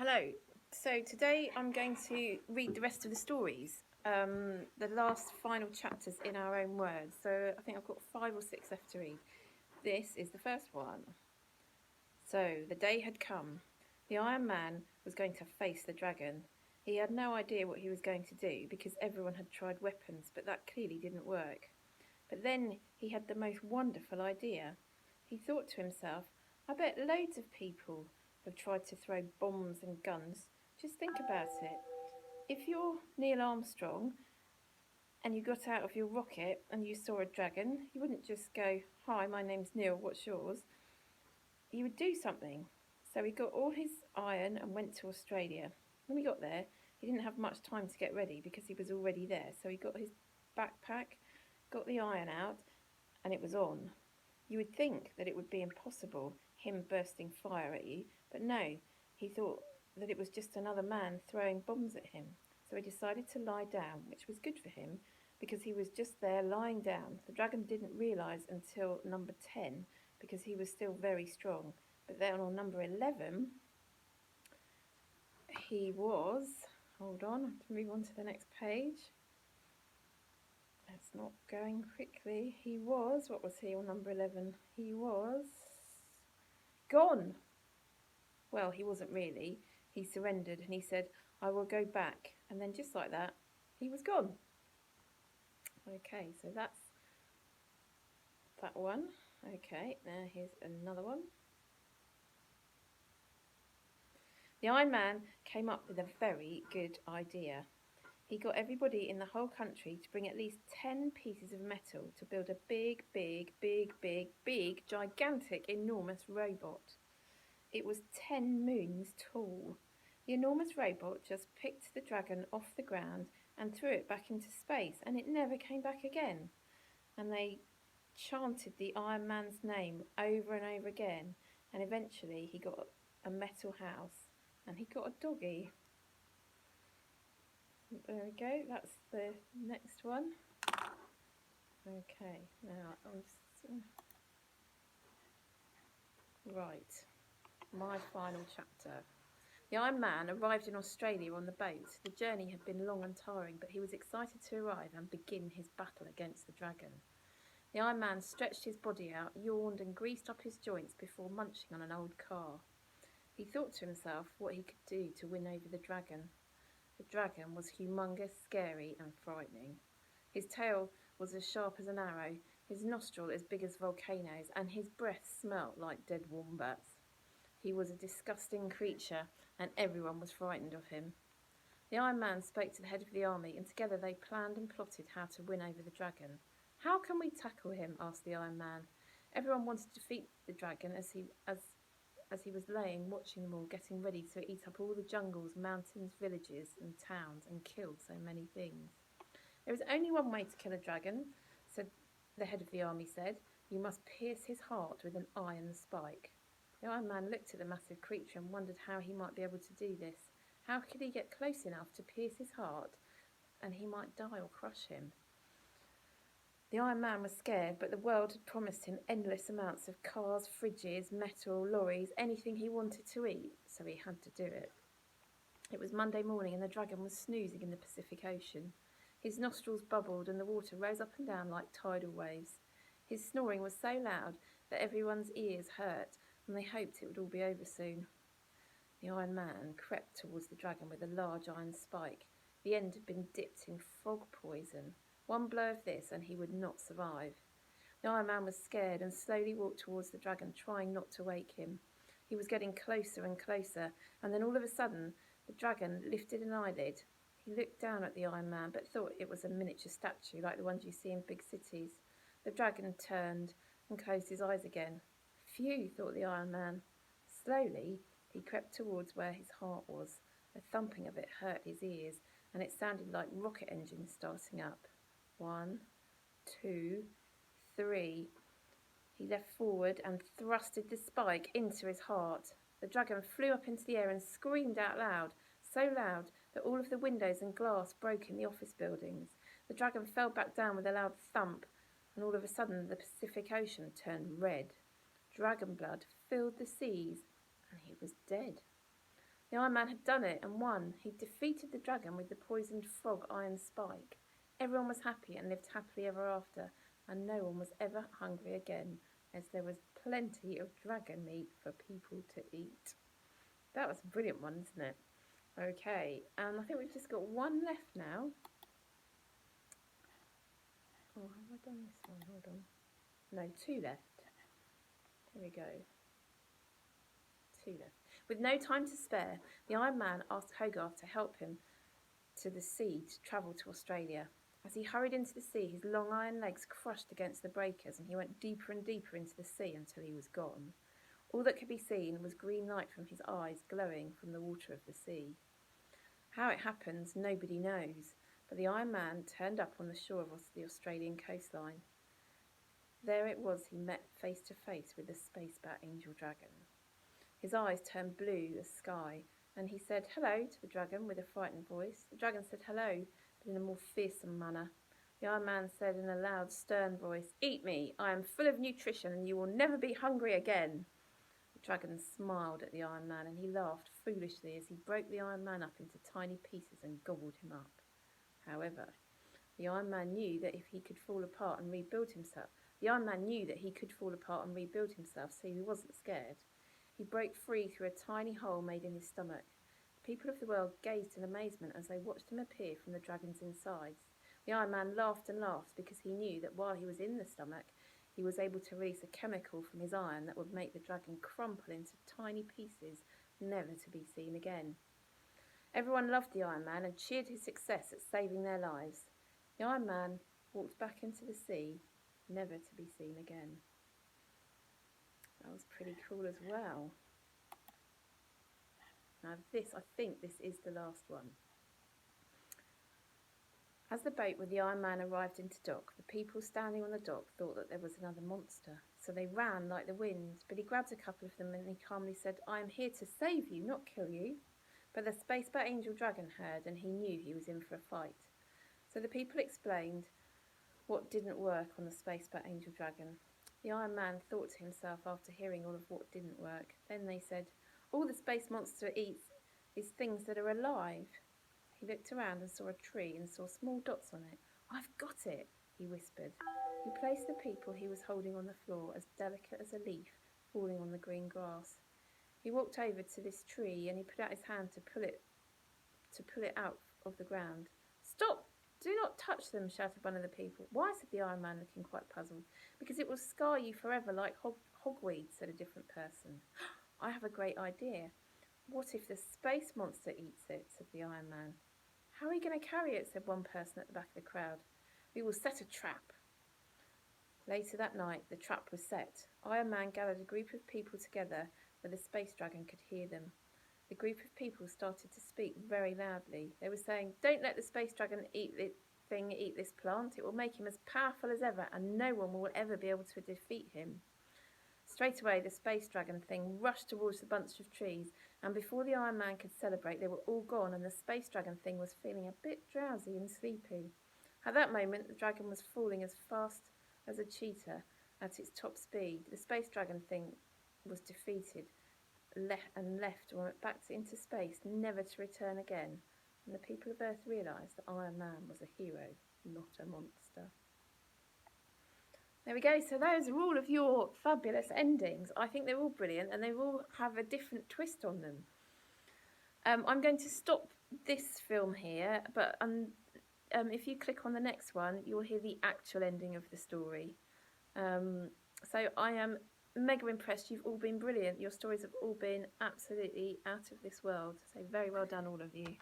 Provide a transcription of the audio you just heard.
Hello. So today I'm going to read the rest of the stories, the last final chapters in our own words. So I think I've got 5 or 6 left to read. This is the first one. So the day had come. The Iron Man was going to face the dragon. He had no idea what he was going to do because everyone had tried weapons, but that clearly didn't work. But then he had the most wonderful idea. He thought to himself, I bet loads of people have tried to throw bombs and guns. Just think about it. If you're Neil Armstrong and you got out of your rocket and you saw a dragon, you wouldn't just go, Hi, my name's Neil, what's yours? You would do something. So he got all his iron and went to Australia. When he got there, he didn't have much time to get ready because he was already there. So he got his backpack, got the iron out, and it was on. You would think that it would be impossible, him bursting fire at you, but no, he thought that it was just another man throwing bombs at him. So he decided to lie down, which was good for him because he was just there lying down. The dragon didn't realise until number 10 because he was still very strong. But then on number 11, he was. Hold on, I have to move on to the next page. It's not going quickly. He was. What was he on number 11? He was gone. Well, he wasn't really. He surrendered and he said, I will go back. And then just like that, he was gone. Okay, so that's that one. Okay, now here's another one. The Iron Man came up with a very good idea. He got everybody in the whole country to bring at least 10 pieces of metal to build a big, gigantic, enormous robot. It was 10 moons tall. The enormous robot just picked the dragon off the ground and threw it back into space, and it never came back again. And they chanted the Iron Man's name over and over again, and eventually he got a metal house, and he got a doggy. There we go, that's the next one. Okay, now right, my final chapter. The Iron Man arrived in Australia on the boat. The journey had been long and tiring, but he was excited to arrive and begin his battle against the dragon. The Iron Man stretched his body out, yawned and greased up his joints before munching on an old car. He thought to himself what he could do to win over the dragon. The dragon was humongous, scary and frightening. His tail was as sharp as an arrow, his nostril as big as volcanoes, and his breath smelt like dead wombats. He was a disgusting creature, and everyone was frightened of him. The Iron Man spoke to the head of the army, and together they planned and plotted how to win over the dragon. How can we tackle him? Asked the Iron Man. Everyone wanted to defeat the dragon as he was laying, watching them all, getting ready to eat up all the jungles, mountains, villages, and towns, and kill so many things. There is only one way to kill a dragon, said the head of the army said. You must pierce his heart with an iron spike. The Iron Man looked at the massive creature and wondered how he might be able to do this. How could he get close enough to pierce his heart and he might die or crush him? The Iron Man was scared, but the world had promised him endless amounts of cars, fridges, metal, lorries, anything he wanted to eat, so he had to do it. It was Monday morning and the dragon was snoozing in the Pacific Ocean. His nostrils bubbled and the water rose up and down like tidal waves. His snoring was so loud that everyone's ears hurt and they hoped it would all be over soon. The Iron Man crept towards the dragon with a large iron spike. The end had been dipped in frog poison. One blow of this and he would not survive. The Iron Man was scared and slowly walked towards the dragon, trying not to wake him. He was getting closer and closer, and then all of a sudden the dragon lifted an eyelid. He looked down at the Iron Man, but thought it was a miniature statue like the ones you see in big cities. The dragon turned and closed his eyes again. Phew, thought the Iron Man. Slowly he crept towards where his heart was. The thumping of it hurt his ears, and it sounded like rocket engines starting up. 1, 2, 3. He leapt forward and thrusted the spike into his heart. The dragon flew up into the air and screamed out loud, so loud that all of the windows and glass broke in the office buildings. The dragon fell back down with a loud thump, and all of a sudden the Pacific Ocean turned red. Dragon blood filled the seas, and he was dead. The Iron Man had done it and won. He'd defeated the dragon with the poisoned frog Iron Spike. Everyone was happy and lived happily ever after, and no one was ever hungry again, as there was plenty of dragon meat for people to eat. That was a brilliant one, isn't it? Okay, and I think we've just got one left now. Oh, have I done this one? Hold on. No, two left. There we go. Two left. With no time to spare, the Iron Man asked Hogarth to help him to the sea to travel to Australia. As he hurried into the sea, his long iron legs crushed against the breakers, and he went deeper and deeper into the sea until he was gone. All that could be seen was green light from his eyes glowing from the water of the sea. How it happens, nobody knows, but the Iron Man turned up on the shore of the Australian coastline. There it was he met face to face with the space bat Angel Dragon. His eyes turned blue as sky, and he said hello to the dragon with a frightened voice. The dragon said hello, but in a more fearsome manner. The Iron Man said in a loud, stern voice, "Eat me, I am full of nutrition, and you will never be hungry again." The dragon smiled at the Iron Man, and he laughed foolishly as he broke the Iron Man up into tiny pieces and gobbled him up. However, the Iron Man knew that if he could fall apart and rebuild himself, so he wasn't scared. He broke free through a tiny hole made in his stomach. The people of the world gazed in amazement as they watched him appear from the dragon's insides. The Iron Man laughed and laughed because he knew that while he was in the stomach, he was able to release a chemical from his iron that would make the dragon crumple into tiny pieces, never to be seen again. Everyone loved the Iron Man and cheered his success at saving their lives. The Iron Man walked back into the sea, never to be seen again. That was pretty cool as well. Now I think this is the last one. As the boat with the Iron Man arrived into dock, the people standing on the dock thought that there was another monster, so they ran like the wind, but he grabbed a couple of them and he calmly said, "I am here to save you, not kill you." But the space bat Angel Dragon heard, and he knew he was in for a fight. So the people explained what didn't work on the space bat Angel Dragon. The Iron Man thought to himself after hearing all of what didn't work. Then they said, "All the space monster eats is things that are alive." He looked around and saw a tree and saw small dots on it. "I've got it," he whispered. He placed the people he was holding on the floor, as delicate as a leaf falling on the green grass. He walked over to this tree and he put out his hand to pull it out of the ground. "Stop! Do not touch them," shouted one of the people. "Why?" said the Iron Man, looking quite puzzled. "Because it will scar you forever like hogweed," said a different person. "I have a great idea. What if the space monster eats it?" said the Iron Man. "How are we going to carry it?" said one person at the back of the crowd. "We will set a trap." Later that night, the trap was set. Iron Man gathered a group of people together where the space dragon could hear them. The group of people started to speak very loudly. They were saying, "Don't let the space dragon eat this plant. It will make him as powerful as ever, and no one will ever be able to defeat him." Straight away, the space dragon thing rushed towards the bunch of trees, and before the Iron Man could celebrate, they were all gone, and the space dragon thing was feeling a bit drowsy and sleepy. At that moment, the dragon was falling as fast as a cheetah at its top speed. The space dragon thing was defeated and left and went back into space, never to return again. And the people of Earth realised that Iron Man was a hero, not a monster. There we go. So those are all of your fabulous endings. I think they're all brilliant and they all have a different twist on them. I'm going to stop this film here, but if you click on the next one, you'll hear the actual ending of the story. So I am mega impressed. You've all been brilliant. Your stories have all been absolutely out of this world. So very well done, all of you.